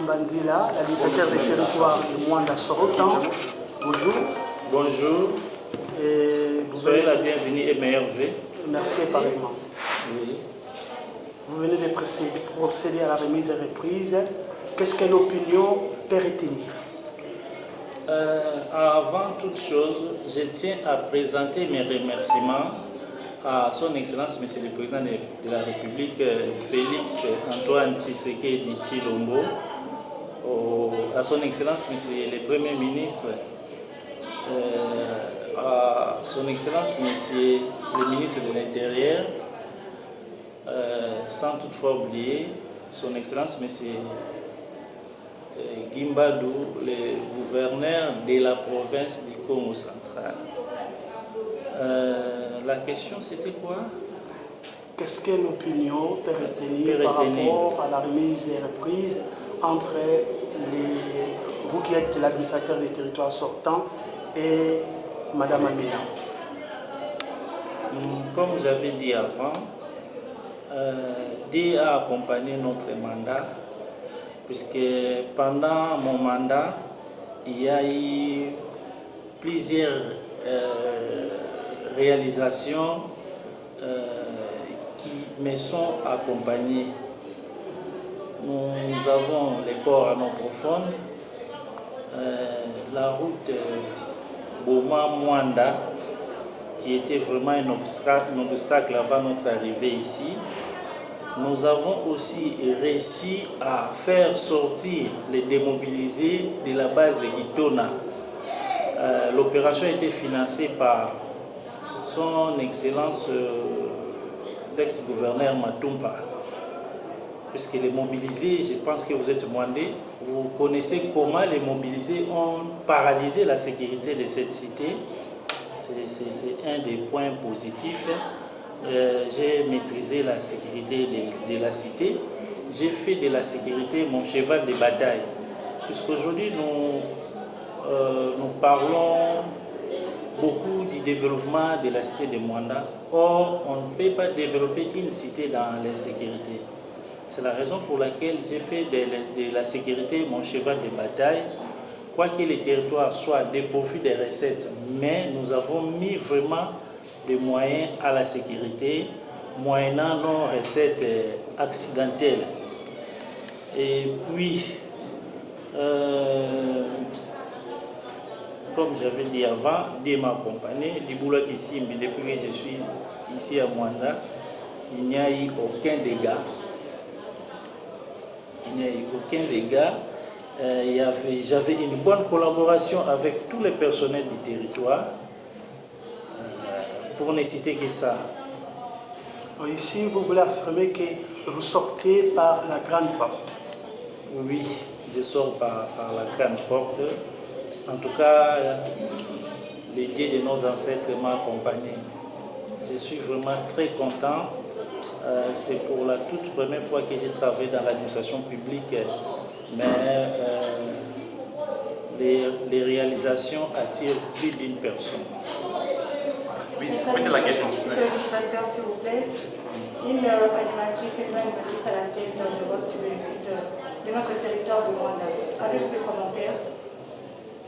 Banzila, l'administrateur des territoires de Mwanda sortant. Bonjour. Bonjour. Soyez la bienvenue et meilleurs vœux. Merci pareillement. Oui. Vous venez de procéder à la remise et reprise. Qu'est-ce que l'opinion peut retenir? Avant toute chose, je tiens à présenter mes remerciements à son Excellence, Monsieur le Président de la République, Félix Antoine Tshisekedi Tshilombo, à son Excellence, Monsieur le Premier ministre, à son Excellence, Monsieur le ministre de l'Intérieur, sans toutefois oublier son Excellence, Monsieur Gimbadou, le gouverneur de la province du Congo central. La question c'était quoi? Qu'est-ce que l'opinion peut retenir par rapport à la remise et reprise entre vous qui êtes l'administrateur des territoires sortants et Madame Amina? Comme j'avais dit avant, Dieu a accompagné notre mandat, puisque pendant mon mandat, il y a eu plusieurs réalisations qui me sont accompagnées. Nous avons les ports à eau profonde, la route Boma-Mwanda, qui était vraiment un obstacle avant notre arrivée ici. Nous avons aussi réussi à faire sortir les démobilisés de la base de Gitona. L'opération a été financée par son Excellence l'ex-gouverneur Matumpa. Puisque les mobilisés, je pense que vous êtes Mwandais, vous connaissez comment les mobilisés ont paralysé la sécurité de cette cité. C'est un des points positifs. J'ai maîtrisé la sécurité de la cité. J'ai fait de la sécurité mon cheval de bataille. Puisqu'aujourd'hui, nous parlons beaucoup du développement de la cité de Mwanda. Or, on ne peut pas développer une cité dans l'insécurité. C'est la raison pour laquelle j'ai fait de la sécurité mon cheval de bataille. Quoique les territoires soient dépourvus des recettes, mais nous avons mis vraiment des moyens à la sécurité, moyennant nos recettes accidentelles. Et puis, comme j'avais dit avant, Dieu m'a accompagné, Liboula Kissimbi, depuis que je suis ici à Mwanda, il n'y a eu aucun dégât. Il n'y a eu aucun dégât. J'avais une bonne collaboration avec tous les personnels du territoire, pour ne citer que ça. Ici, vous voulez affirmer que vous sortez par la grande porte? Oui, je sors par la grande porte. En tout cas, le Dieu de nos ancêtres m'a accompagné. Je suis vraiment très content. C'est pour la toute première fois que j'ai travaillé dans l'administration publique, mais les réalisations attirent plus d'une personne. Oui, mettez la question. Monsieur l'administrateur, s'il vous plaît, une animatrice à la tête de notre territoire de Mwanda. Avez-vous des commentaires?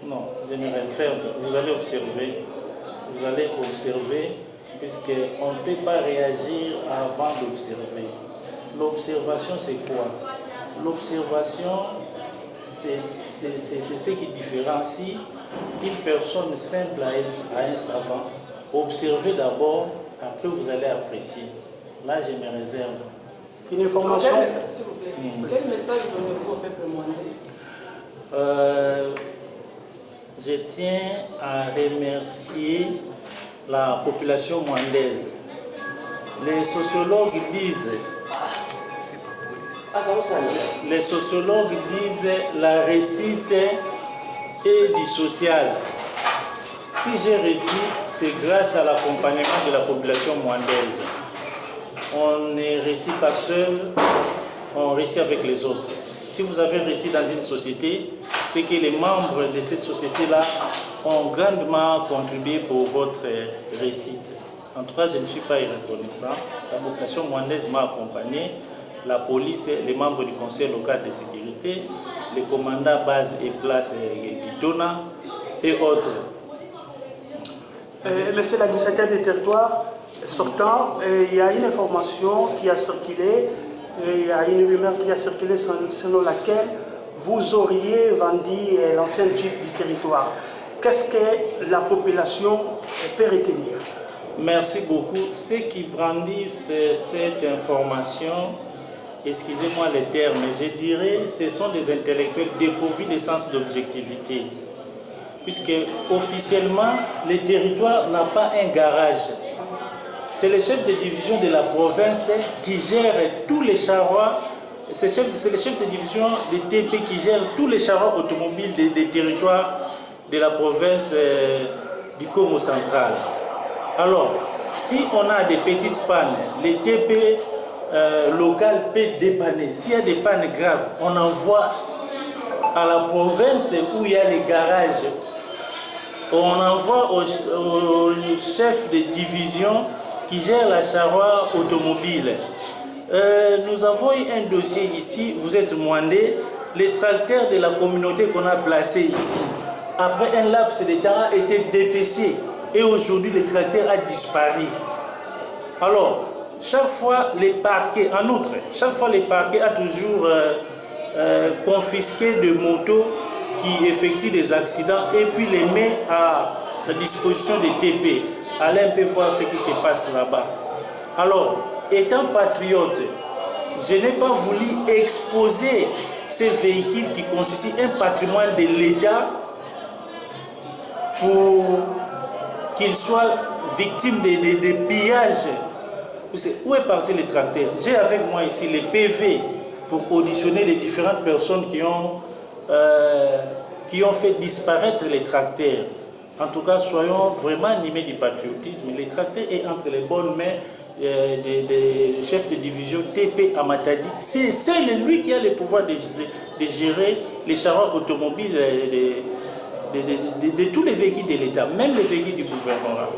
Non, je me réserve. Vous allez observer. Vous allez observer, puisqu'on ne peut pas réagir avant d'observer. L'observation, c'est quoi? L'observation, c'est ce qui différencie une personne simple à un savant. Observez d'abord, après vous allez apprécier. Là, je me réserve. Une information? S'il vous plaît, quel message donnez-vous au peuple mwandais? Je tiens à remercier la population mwandaise. Les sociologues disent la réussite est du social. Si j'ai réussi, c'est grâce à l'accompagnement de la population mwandaise. On ne réussit pas seul, on réussit avec les autres. Si vous avez réussi dans une société, c'est que les membres de cette société-là ont grandement contribué pour votre réussite. En tout cas, je ne suis pas irreconnaissant. La population mwandaise m'a accompagné, la police, les membres du conseil local de sécurité, les commandants base et place Gitona et autres. Monsieur l'administrateur des territoires sortant, il y a une information qui a circulé, il y a une rumeur qui a circulé selon laquelle vous auriez vendu l'ancien type du territoire. Qu'est-ce que la population peut retenir? Merci beaucoup. Ceux qui brandissent cette information, excusez-moi les termes, mais je dirais que ce sont des intellectuels dépourvus de sens d'objectivité. Puisque officiellement, le territoire n'a pas un garage. C'est le chef de division de la province qui gère tous les charrois. C'est le chef de division de TP qui gère tous les charrois automobiles des territoires de la province du Congo central. Alors, si on a des petites pannes, les TP local peut dépanner. S'il y a des pannes graves, on envoie à la province où il y a les garages. On envoie au chef de division qui gère la charroi automobile. Nous avons eu un dossier ici, vous êtes Mwandé, les tracteurs de la communauté qu'on a placés ici, après un laps de temps, a été dépecé et aujourd'hui le tracteur a disparu. Alors, chaque fois les parquets, en outre, chaque fois les parquets a toujours confisqué des motos qui effectuent des accidents et puis les met à la disposition des TP. Allez un peu voir ce qui se passe là-bas. Alors, étant patriote, je n'ai pas voulu exposer ces véhicules qui constituent un patrimoine de l'État pour qu'ils soient victimes de pillages. Où est parti le tracteur? J'ai avec moi ici les PV pour auditionner les différentes personnes qui ont fait disparaître les tracteurs. En tout cas, soyons vraiment animés du patriotisme. Les tracteurs est entre les bonnes mains des chefs de division TP à Matadi. C'est lui qui a le pouvoir de gérer les charrois automobiles de tous les véhicules de l'État, même les véhicules du gouvernement.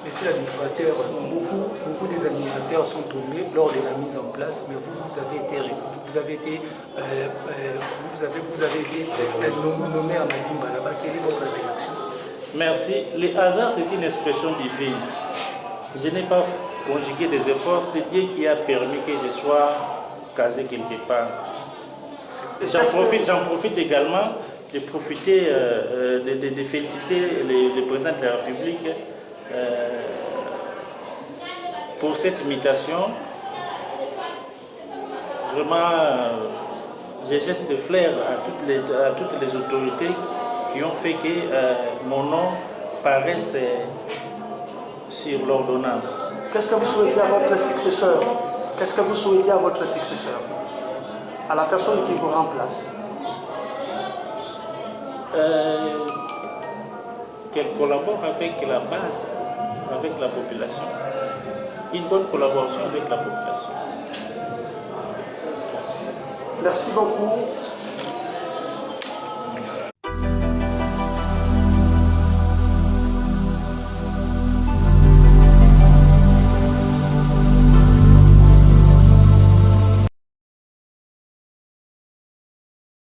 Monsieur l'administrateur, beaucoup des administrateurs sont tombés lors de la mise en place, mais vous avez été nommé à Madimba là-bas. Quelle est votre réaction? Merci. Le hasard, c'est une expression divine. Je n'ai pas conjugué des efforts, c'est Dieu qui a permis que je sois casé quelque part. J'en profite également de féliciter le président de la République pour cette invitation. Vraiment, je jette des fleurs à toutes les autorités qui ont fait que mon nom paraisse sur l'ordonnance. Qu'est-ce que vous souhaitez à votre successeur? Qu'est-ce que vous souhaitez à votre successeur? À la personne qui vous remplace? Qu'elle collabore avec la base, avec la population. Une bonne collaboration avec la population. Merci beaucoup.